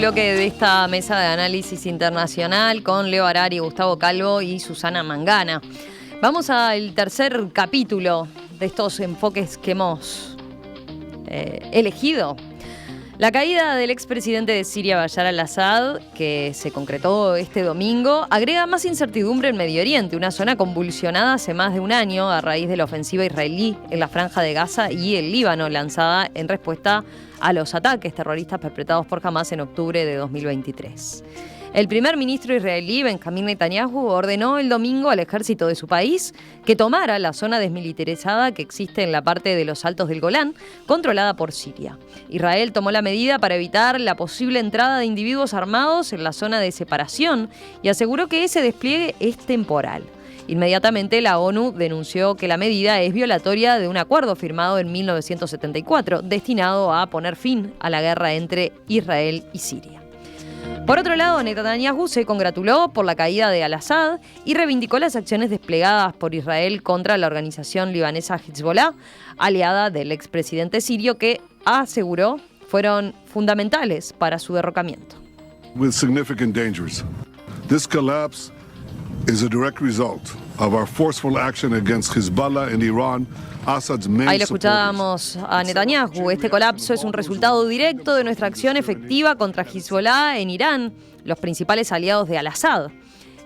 bloque de esta mesa de análisis internacional con Leo Harari, Gustavo Calvo y Susana Mangana. Vamos al tercer capítulo de estos enfoques que hemos elegido. La caída del expresidente de Siria, Bashar al-Assad, que se concretó este domingo, agrega más incertidumbre en Medio Oriente, una zona convulsionada hace más de un año a raíz de la ofensiva israelí en la Franja de Gaza y el Líbano, lanzada en respuesta a los ataques terroristas perpetrados por Hamás en octubre de 2023. El primer ministro israelí, Benjamín Netanyahu, ordenó el domingo al ejército de su país que tomara la zona desmilitarizada que existe en la parte de los Altos del Golán, controlada por Siria. Israel tomó la medida para evitar la posible entrada de individuos armados en la zona de separación y aseguró que ese despliegue es temporal. Inmediatamente la ONU denunció que la medida es violatoria de un acuerdo firmado en 1974, destinado a poner fin a la guerra entre Israel y Siria. Por otro lado, Netanyahu se congratuló por la caída de al-Assad y reivindicó las acciones desplegadas por Israel contra la organización libanesa Hezbollah, aliada del expresidente sirio, que aseguró fueron fundamentales para su derrocamiento. With significant dangers. This collapse is a direct result of our forceful action against Hezbollah and Iran. Ahí lo escuchábamos a Netanyahu. Este colapso es un resultado directo de nuestra acción efectiva contra Hezbollah en Irán, los principales aliados de al-Assad.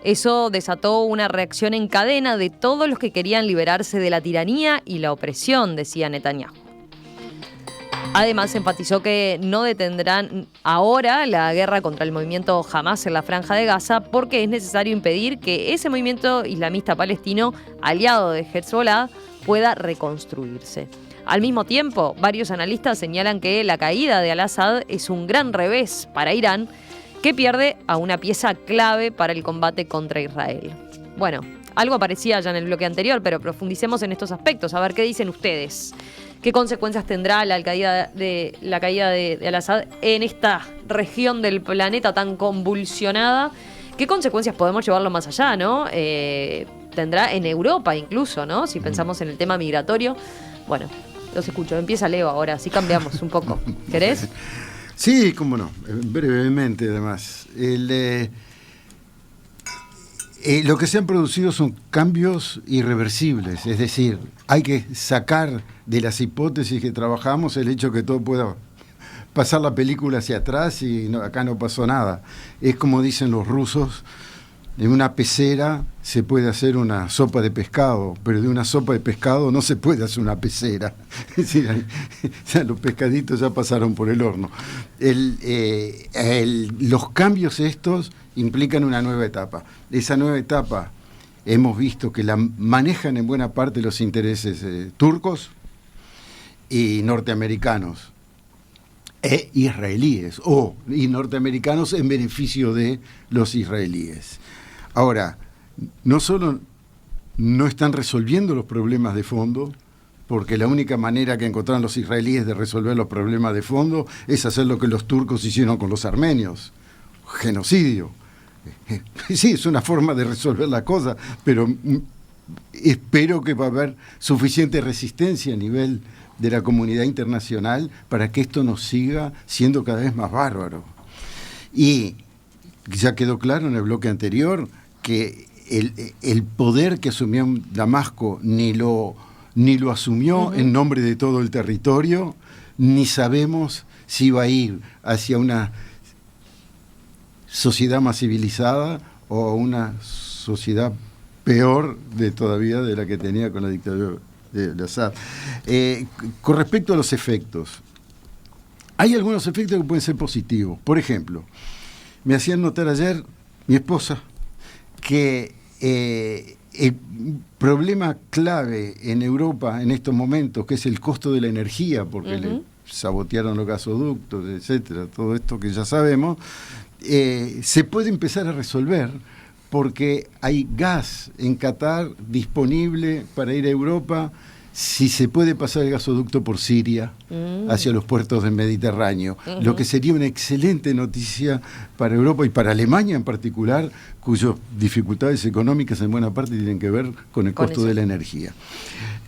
Eso desató una reacción en cadena de todos los que querían liberarse de la tiranía y la opresión, decía Netanyahu. Además, enfatizó que no detendrán ahora la guerra contra el movimiento Hamás en la Franja de Gaza porque es necesario impedir que ese movimiento islamista palestino, aliado de Hezbollah, pueda reconstruirse. Al mismo tiempo, varios analistas señalan que la caída de al-Assad es un gran revés para Irán, que pierde a una pieza clave para el combate contra Israel. Bueno, algo aparecía ya en el bloque anterior, pero profundicemos en estos aspectos, a ver qué dicen ustedes. ¿Qué consecuencias tendrá la caída de al-Assad en esta región del planeta tan convulsionada? ¿Qué consecuencias podemos llevarlo más allá, no? Tendrá en Europa incluso, ¿no? Si pensamos en el tema migratorio. Bueno, los escucho. Empieza Leo ahora, así cambiamos un poco. ¿Querés? Sí, cómo no. Brevemente, además. Lo que se han producido son cambios irreversibles. Es decir, hay que sacar de las hipótesis que trabajamos el hecho que todo pueda pasar la película hacia atrás y acá no pasó nada. Es como dicen los rusos, en una pecera se puede hacer una sopa de pescado, pero de una sopa de pescado no se puede hacer una pecera. Es decir, los pescaditos ya pasaron por el horno. Los cambios estos implican una nueva etapa. Esa nueva etapa hemos visto que la manejan en buena parte los intereses turcos y norteamericanos. E israelíes, y norteamericanos en beneficio de los israelíes. Ahora, no solo no están resolviendo los problemas de fondo, porque la única manera que encontraron los israelíes de resolver los problemas de fondo es hacer lo que los turcos hicieron con los armenios, genocidio. Sí, es una forma de resolver la cosa, pero espero que va a haber suficiente resistencia a nivel de la comunidad internacional para que esto nos siga siendo cada vez más bárbaro. Y ya quedó claro en el bloque anterior que el poder que asumió en Damasco ni lo asumió en nombre de todo el territorio, ni sabemos si va a ir hacia una sociedad más civilizada o una sociedad peor todavía de la que tenía con la dictadura de Assad. Con respecto a los efectos, hay algunos efectos que pueden ser positivos. Por ejemplo, me hacían notar ayer mi esposa que el problema clave en Europa en estos momentos, que es el costo de la energía, porque le sabotearon los gasoductos, etcétera, todo esto que ya sabemos, se puede empezar a resolver porque hay gas en Qatar disponible para ir a Europa si se puede pasar el gasoducto por Siria hacia los puertos del Mediterráneo, lo que sería una excelente noticia para Europa y para Alemania en particular, cuyas dificultades económicas en buena parte tienen que ver con el costo de la energía.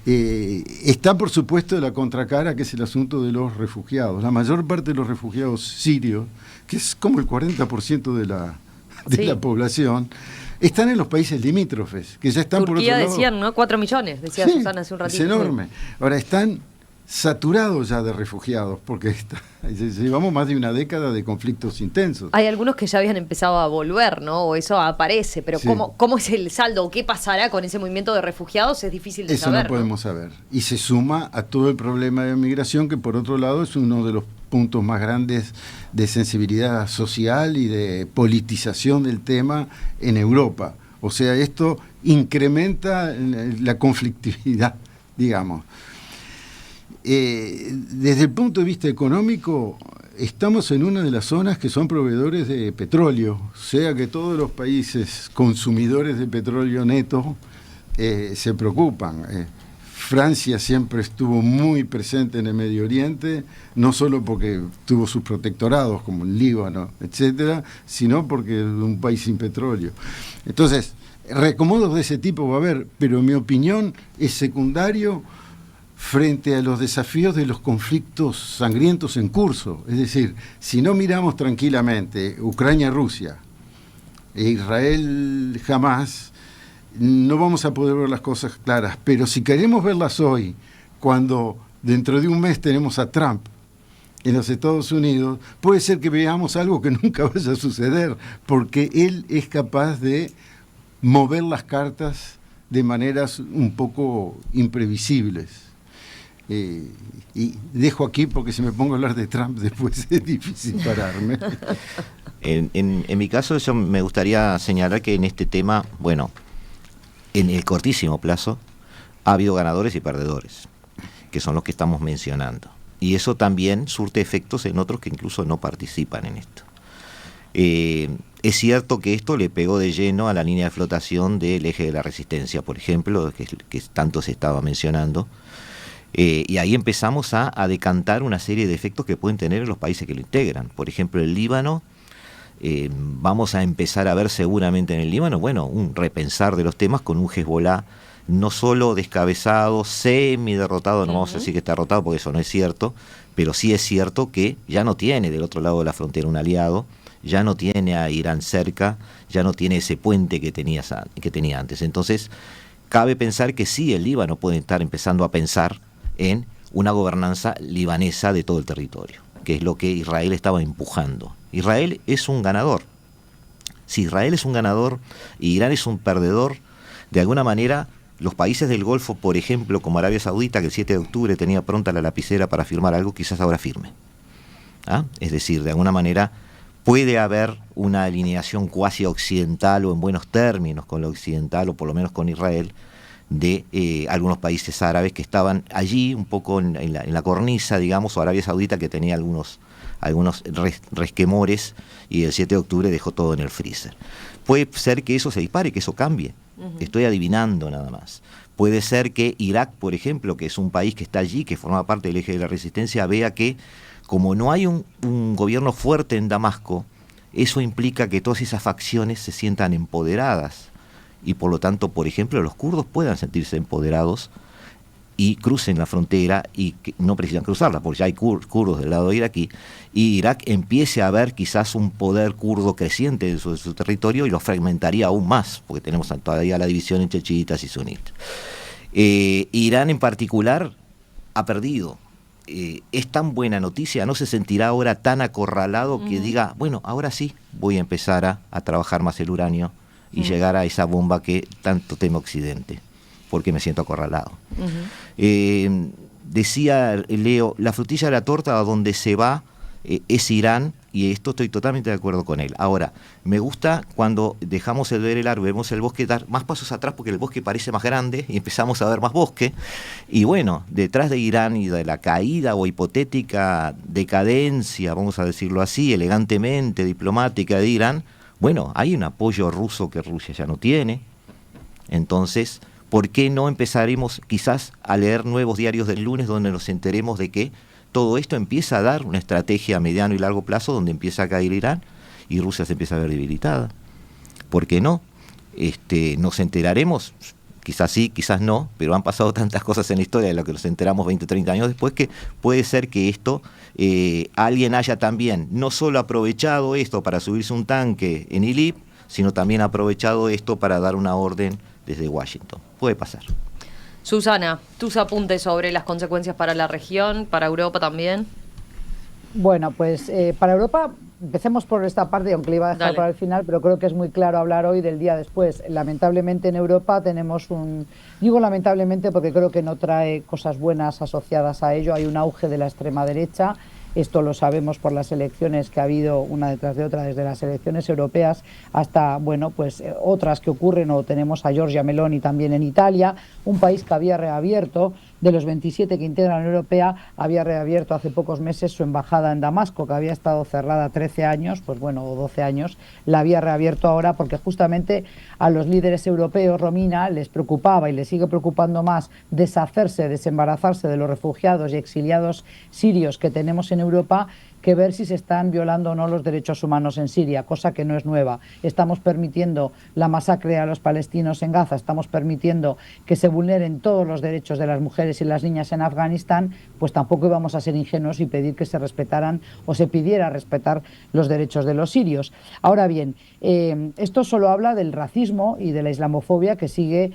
Está, por supuesto, la contracara, que es el asunto de los refugiados. La mayor parte de los refugiados sirios, que es como el 40% de la población, están en los países limítrofes, que ya están Turquía, por otro lado. decían, ¿no? 4 millones, decía Sí, Susana hace un ratito. es enorme. Ahora, están saturados ya de refugiados, porque llevamos más de una década de conflictos intensos. Hay algunos que ya habían empezado a volver, ¿no? O eso aparece, pero Sí. ¿cómo es el saldo? ¿O qué pasará con ese movimiento de refugiados? Es difícil de Eso saber. no podemos saber. Y se suma a todo el problema de migración, que por otro lado es uno de los puntos más grandes de sensibilidad social y de politización del tema en Europa. O sea, esto incrementa la conflictividad, digamos. Desde el punto de vista económico, estamos en una de las zonas que son proveedores de petróleo, o sea que todos los países consumidores de petróleo neto se preocupan. Francia siempre estuvo muy presente en el Medio Oriente, no solo porque tuvo sus protectorados como el Líbano, etcétera, sino porque es un país sin petróleo. Entonces, reacomodos de ese tipo va a haber, pero en mi opinión es secundario frente a los desafíos de los conflictos sangrientos en curso. Es decir, si no miramos tranquilamente Ucrania-Rusia e Israel-Hamás, no vamos a poder ver las cosas claras. Pero si queremos verlas hoy, cuando dentro de un mes tenemos a Trump en los Estados Unidos, puede ser que veamos algo que nunca vaya a suceder, porque él es capaz de mover las cartas de maneras un poco imprevisibles. Y dejo aquí porque si me pongo a hablar de Trump después es difícil pararme. En mi caso, yo me gustaría señalar que en este tema, bueno, en el cortísimo plazo ha habido ganadores y perdedores, que son los que estamos mencionando. Y eso también surte efectos en otros que incluso no participan en esto. Es cierto que esto le pegó de lleno a la línea de flotación del eje de la resistencia, por ejemplo, que tanto se estaba mencionando. Y ahí empezamos a decantar una serie de efectos que pueden tener en los países que lo integran. Por ejemplo, el Líbano, vamos a empezar a ver seguramente en el Líbano, bueno, un repensar de los temas con un Hezbollah no solo descabezado, semi-derrotado, no vamos a decir que está derrotado porque eso no es cierto, pero sí es cierto que ya no tiene del otro lado de la frontera un aliado, ya no tiene a Irán cerca, ya no tiene ese puente que tenía antes. Entonces, cabe pensar que sí, el Líbano puede estar empezando a pensar en una gobernanza libanesa de todo el territorio, que es lo que Israel estaba empujando. Israel es un ganador. Si Israel es un ganador y Irán es un perdedor, de alguna manera los países del Golfo, por ejemplo, como Arabia Saudita, que el 7 de octubre tenía pronta la lapicera para firmar algo, quizás ahora firme. Es decir, de alguna manera puede haber una alineación cuasi occidental o en buenos términos con lo occidental o por lo menos con Israel, de algunos países árabes que estaban allí un poco en la cornisa, digamos, o Arabia Saudita que tenía algunos resquemores y el 7 de octubre dejó todo en el freezer. Puede ser que eso se dispare, que eso cambie. Estoy adivinando nada más. Puede ser que Irak, por ejemplo, que es un país que está allí, que forma parte del eje de la resistencia, vea que como no hay un gobierno fuerte en Damasco, eso implica que todas esas facciones se sientan empoderadas. Y por lo tanto, por ejemplo, los kurdos puedan sentirse empoderados y crucen la frontera y que no precisan cruzarla, porque ya hay kurdos del lado iraquí, y Irak empiece a ver quizás un poder kurdo creciente de su territorio y lo fragmentaría aún más, porque tenemos todavía la división entre chiitas y sunitas. Irán en particular ha perdido. Es tan buena noticia, no se sentirá ahora tan acorralado que diga, bueno, ahora sí voy a empezar a trabajar más el uranio y llegar a esa bomba que tanto teme Occidente, porque me siento acorralado. Decía Leo, la frutilla de la torta a donde se va es Irán, y esto estoy totalmente de acuerdo con él. Ahora, me gusta cuando dejamos de ver el árbol, vemos el bosque, dar más pasos atrás porque el bosque parece más grande y empezamos a ver más bosque. Y bueno, detrás de Irán y de la caída o hipotética decadencia, vamos a decirlo así, elegantemente diplomática de Irán, bueno, hay un apoyo ruso que Rusia ya no tiene. Entonces, ¿por qué no empezaremos quizás a leer nuevos diarios del lunes donde nos enteremos de que todo esto empieza a dar una estrategia a mediano y largo plazo donde empieza a caer Irán y Rusia se empieza a ver debilitada? ¿Por qué no? Nos enteraremos quizás sí, quizás no, pero han pasado tantas cosas en la historia de lo que nos enteramos 20 o 30 años después, que puede ser que esto, alguien haya también no solo aprovechado esto para subirse un tanque en Idlib, sino también aprovechado esto para dar una orden desde Washington. Puede pasar. Susana, tus apuntes sobre las consecuencias para la región, para Europa también. Bueno, pues para Europa, empecemos por esta parte, aunque le iba a dejar para el final, pero creo que es muy claro hablar hoy del día después. Lamentablemente en Europa tenemos digo lamentablemente porque creo que no trae cosas buenas asociadas a ello, hay un auge de la extrema derecha. Esto lo sabemos por las elecciones que ha habido una detrás de otra, desde las elecciones europeas hasta, bueno, pues otras que ocurren, o tenemos a Giorgia Meloni también en Italia, un país que había reabierto, de los 27 que integran la Unión Europea, había reabierto hace pocos meses su embajada en Damasco, que había estado cerrada 13 años, pues bueno, o 12 años, la había reabierto ahora porque justamente a los líderes europeos, Romina, les preocupaba y les sigue preocupando más deshacerse, desembarazarse de los refugiados y exiliados sirios que tenemos en Europa, que ver si se están violando o no los derechos humanos en Siria, cosa que no es nueva. Estamos permitiendo la masacre a los palestinos en Gaza, estamos permitiendo que se vulneren todos los derechos de las mujeres y las niñas en Afganistán, pues tampoco íbamos a ser ingenuos y pedir que se respetaran o se pidiera respetar los derechos de los sirios. Ahora bien, esto solo habla del racismo y de la islamofobia que sigue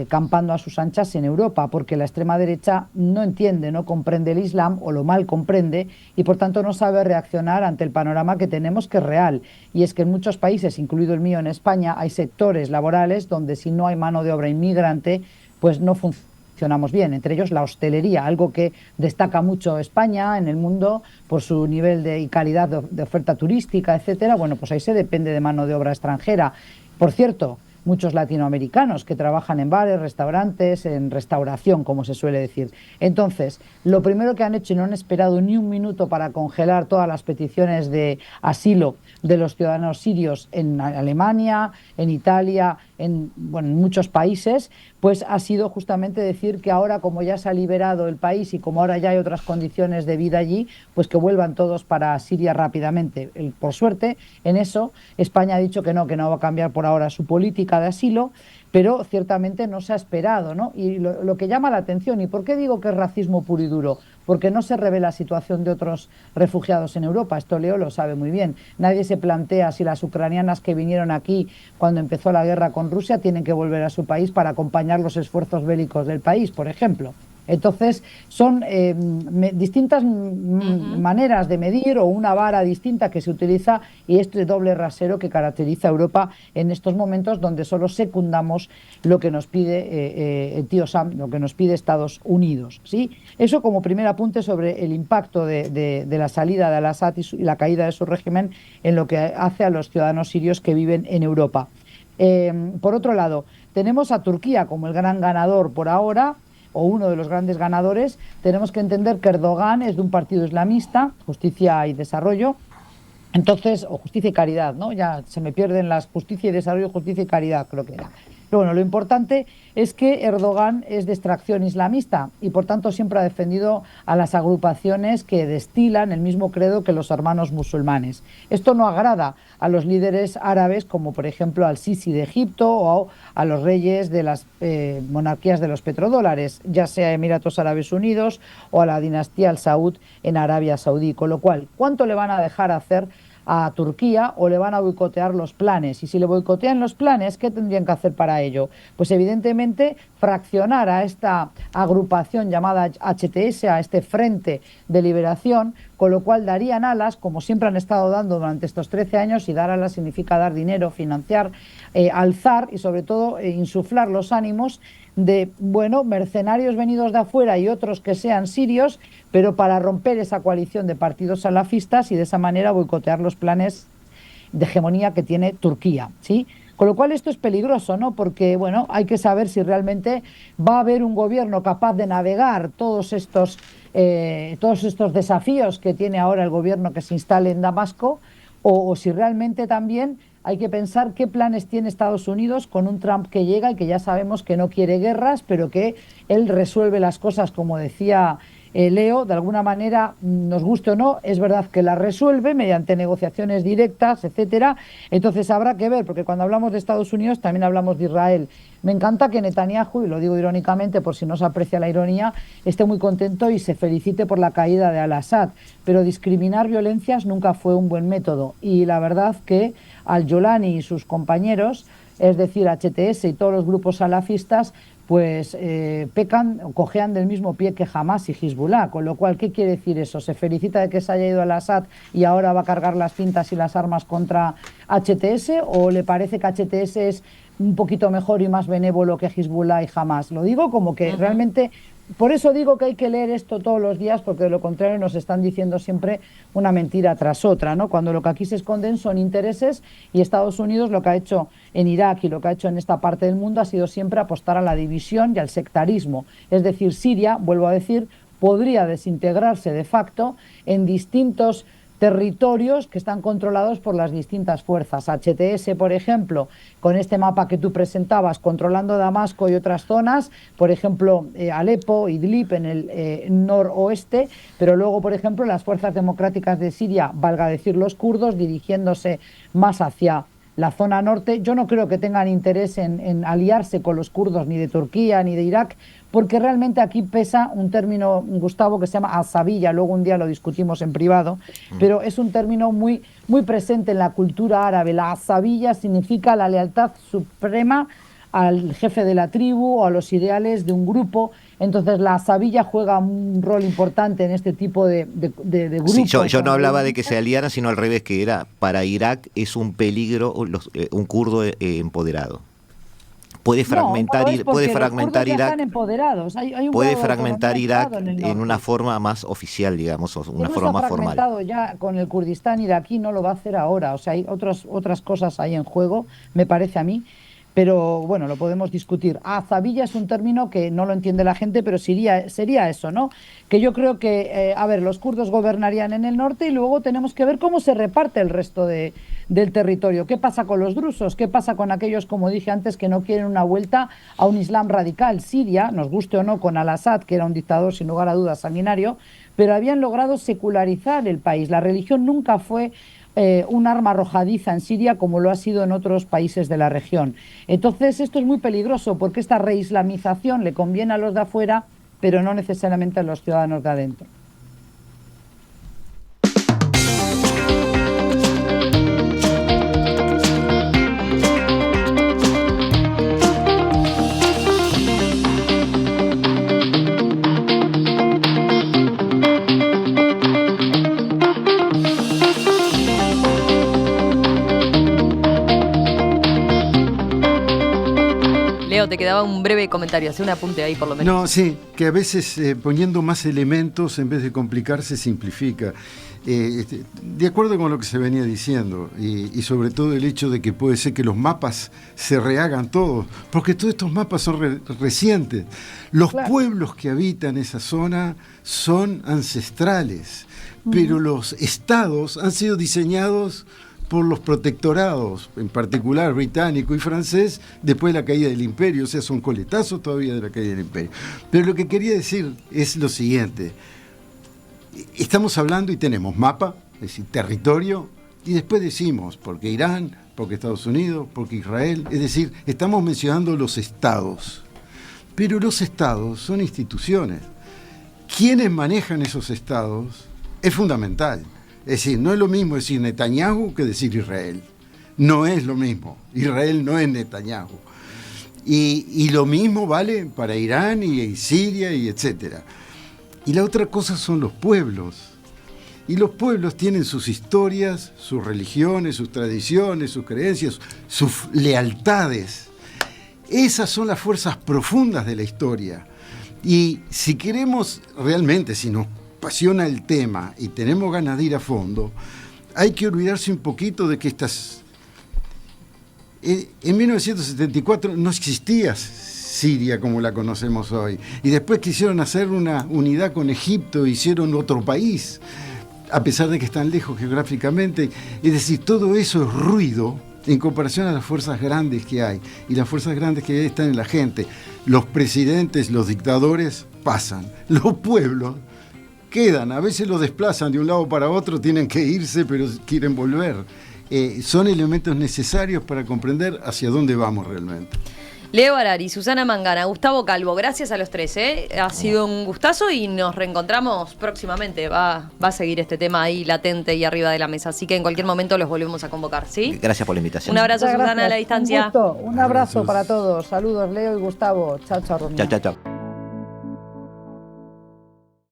campando a sus anchas en Europa, porque la extrema derecha no entiende, no comprende el Islam, o lo mal comprende, y por tanto no sabe reaccionar ante el panorama que tenemos, que es real, y es que en muchos países, incluido el mío en España, hay sectores laborales donde si no hay mano de obra inmigrante, pues no funcionamos bien, entre ellos la hostelería, algo que destaca mucho España en el mundo por su nivel y calidad de oferta turística, etcétera. Bueno, pues ahí se depende de mano de obra extranjera. Por cierto, muchos latinoamericanos que trabajan en bares, restaurantes, en restauración, como se suele decir. Entonces, lo primero que han hecho, y no han esperado ni un minuto para congelar todas las peticiones de asilo de los ciudadanos sirios en Alemania, en Italia, en muchos países, pues ha sido justamente decir que ahora, como ya se ha liberado el país y como ahora ya hay otras condiciones de vida allí, pues que vuelvan todos para Siria rápidamente. Por suerte, en eso, España ha dicho que no va a cambiar por ahora su política de asilo, pero ciertamente no se ha esperado, ¿no? Y lo que llama la atención, ¿y por qué digo que es racismo puro y duro? Porque no se revela la situación de otros refugiados en Europa, esto Leo lo sabe muy bien. Nadie se plantea si las ucranianas que vinieron aquí cuando empezó la guerra con Rusia tienen que volver a su país para acompañar los esfuerzos bélicos del país, por ejemplo. Entonces, son distintas maneras de medir, o una vara distinta que se utiliza, y este doble rasero que caracteriza a Europa en estos momentos, donde solo secundamos lo que nos pide el tío Sam, lo que nos pide Estados Unidos, ¿sí? Eso como primer apunte sobre el impacto de la salida de Al-Assad y la caída de su régimen en lo que hace a los ciudadanos sirios que viven en Europa. Por otro lado, tenemos a Turquía como el gran ganador por ahora, o uno de los grandes ganadores. Tenemos que entender que Erdogan es de un partido islamista, Justicia y Desarrollo, entonces, o Justicia y Caridad, ¿no? Ya se me pierden las Justicia y Desarrollo, Justicia y Caridad, creo que era. Pero bueno, lo importante es que Erdogan es de extracción islamista y por tanto siempre ha defendido a las agrupaciones que destilan el mismo credo que los hermanos musulmanes. Esto no agrada a los líderes árabes, como por ejemplo al Sisi de Egipto, o a los reyes de las monarquías de los petrodólares, ya sea Emiratos Árabes Unidos o a la dinastía Al Saud en Arabia Saudí. Con lo cual, ¿cuánto le van a dejar hacer a Turquía o le van a boicotear los planes? Y si le boicotean los planes, ¿qué tendrían que hacer para ello? Pues evidentemente fraccionar a esta agrupación llamada HTS, a este Frente de Liberación, con lo cual darían alas, como siempre han estado dando durante estos 13 años, y dar alas significa dar dinero, financiar, alzar y sobre todo insuflar los ánimos de, mercenarios venidos de afuera y otros que sean sirios, pero para romper esa coalición de partidos salafistas y de esa manera boicotear los planes de hegemonía que tiene Turquía, ¿sí? Con lo cual esto es peligroso, ¿no? Porque, hay que saber si realmente va a haber un gobierno capaz de navegar todos estos desafíos que tiene ahora el gobierno que se instale en Damasco, o si realmente también hay que pensar qué planes tiene Estados Unidos con un Trump que llega y que ya sabemos que no quiere guerras, pero que él resuelve las cosas, como decía Leo, de alguna manera, nos guste o no, es verdad que la resuelve mediante negociaciones directas, etcétera. Entonces habrá que ver, porque cuando hablamos de Estados Unidos también hablamos de Israel. Me encanta que Netanyahu, y lo digo irónicamente por si no se aprecia la ironía, esté muy contento y se felicite por la caída de Al-Assad, pero discriminar violencias nunca fue un buen método. Y la verdad que Al-Jolani y sus compañeros, es decir, HTS y todos los grupos salafistas, pues pecan o cojean del mismo pie que Hamas y Hezbollah, con lo cual, ¿qué quiere decir eso? ¿Se felicita de que se haya ido Al-Assad y ahora va a cargar las cintas y las armas contra HTS, o le parece que HTS es un poquito mejor y más benévolo que Hezbollah y Hamas? Lo digo como que realmente, por eso digo que hay que leer esto todos los días, porque de lo contrario nos están diciendo siempre una mentira tras otra, ¿no? Cuando lo que aquí se esconden son intereses, y Estados Unidos lo que ha hecho en Irak y lo que ha hecho en esta parte del mundo ha sido siempre apostar a la división y al sectarismo. Es decir, Siria, vuelvo a decir, podría desintegrarse de facto en distintos territorios que están controlados por las distintas fuerzas. HTS, por ejemplo, con este mapa que tú presentabas, controlando Damasco y otras zonas, por ejemplo, Alepo, Idlib en el noroeste, pero luego, por ejemplo, las fuerzas democráticas de Siria, valga decir los kurdos, dirigiéndose más hacia la zona norte. Yo no creo que tengan interés en aliarse con los kurdos ni de Turquía ni de Irak, porque realmente aquí pesa un término, Gustavo, que se llama azabilla, luego un día lo discutimos en privado, pero es un término muy, muy presente en la cultura árabe. La azabilla significa la lealtad suprema al jefe de la tribu o a los ideales de un grupo. Entonces la azabilla juega un rol importante en este tipo de grupos. Sí, yo no hablaba de que se aliaran, sino al revés, que era para Irak es un peligro un kurdo empoderado. Puede fragmentar, puede fragmentar Irak. Están empoderados. Hay un puede fragmentar Irak en una forma más oficial, digamos, o una forma más formal. Fragmentado ya con el Kurdistán iraquí, no lo va a hacer ahora. O sea, hay otras cosas ahí en juego, me parece a mí. Pero bueno, lo podemos discutir. Azabilla es un término que no lo entiende la gente, pero sería eso, ¿no? Que yo creo que, los kurdos gobernarían en el norte y luego tenemos que ver cómo se reparte el resto del territorio. ¿Qué pasa con los drusos? ¿Qué pasa con aquellos, como dije antes, que no quieren una vuelta a un islam radical? Siria, nos guste o no, con Al-Assad, que era un dictador sin lugar a dudas sanguinario, pero habían logrado secularizar el país. La religión nunca fue un arma arrojadiza en Siria como lo ha sido en otros países de la región. Entonces esto es muy peligroso, porque esta reislamización le conviene a los de afuera, pero no necesariamente a los ciudadanos de adentro. Te quedaba un breve comentario, hace un apunte ahí por lo menos. No, sí, que a veces poniendo más elementos en vez de complicarse simplifica. De acuerdo con lo que se venía diciendo y sobre todo el hecho de que puede ser que los mapas se rehagan todos, porque todos estos mapas son recientes. Los pueblos que habitan esa zona son ancestrales, pero los estados han sido diseñados por los protectorados, en particular británico y francés, después de la caída del imperio, o sea, son coletazos todavía de la caída del imperio. Pero lo que quería decir es lo siguiente: estamos hablando y tenemos mapa, es decir, territorio, y después decimos, porque Irán, porque Estados Unidos, porque Israel, es decir, estamos mencionando los estados. Pero los estados son instituciones. ¿Quiénes manejan esos estados? Es fundamental. Es decir, no es lo mismo decir Netanyahu que decir Israel. No es lo mismo. Israel no es Netanyahu. Y lo mismo vale para Irán y Siria y etcétera. Y la otra cosa son los pueblos. Y los pueblos tienen sus historias, sus religiones, sus tradiciones, sus creencias, sus lealtades. Esas son las fuerzas profundas de la historia. Y si queremos realmente, si nos apasiona el tema y tenemos ganas de ir a fondo, hay que olvidarse un poquito de que en 1974 no existía Siria como la conocemos hoy, y después quisieron hacer una unidad con Egipto, hicieron otro país, a pesar de que están lejos geográficamente. Es decir, todo eso es ruido en comparación a las fuerzas grandes que hay, y las fuerzas grandes que hay están en la gente. Los presidentes, los dictadores pasan, los pueblos quedan, a veces los desplazan de un lado para otro, tienen que irse, pero quieren volver. Son elementos necesarios para comprender hacia dónde vamos realmente. Leo Harari, Susana Mangana, Gustavo Calvo, gracias a los tres, Ha sido un gustazo y nos reencontramos próximamente. Va a seguir este tema ahí latente y arriba de la mesa, así que en cualquier momento los volvemos a convocar, ¿sí? Gracias por la invitación. Un abrazo, Susana, a la distancia. Un abrazo para todos. Saludos, Leo y Gustavo. Chao, chao, Romina. Chao, chao, chao.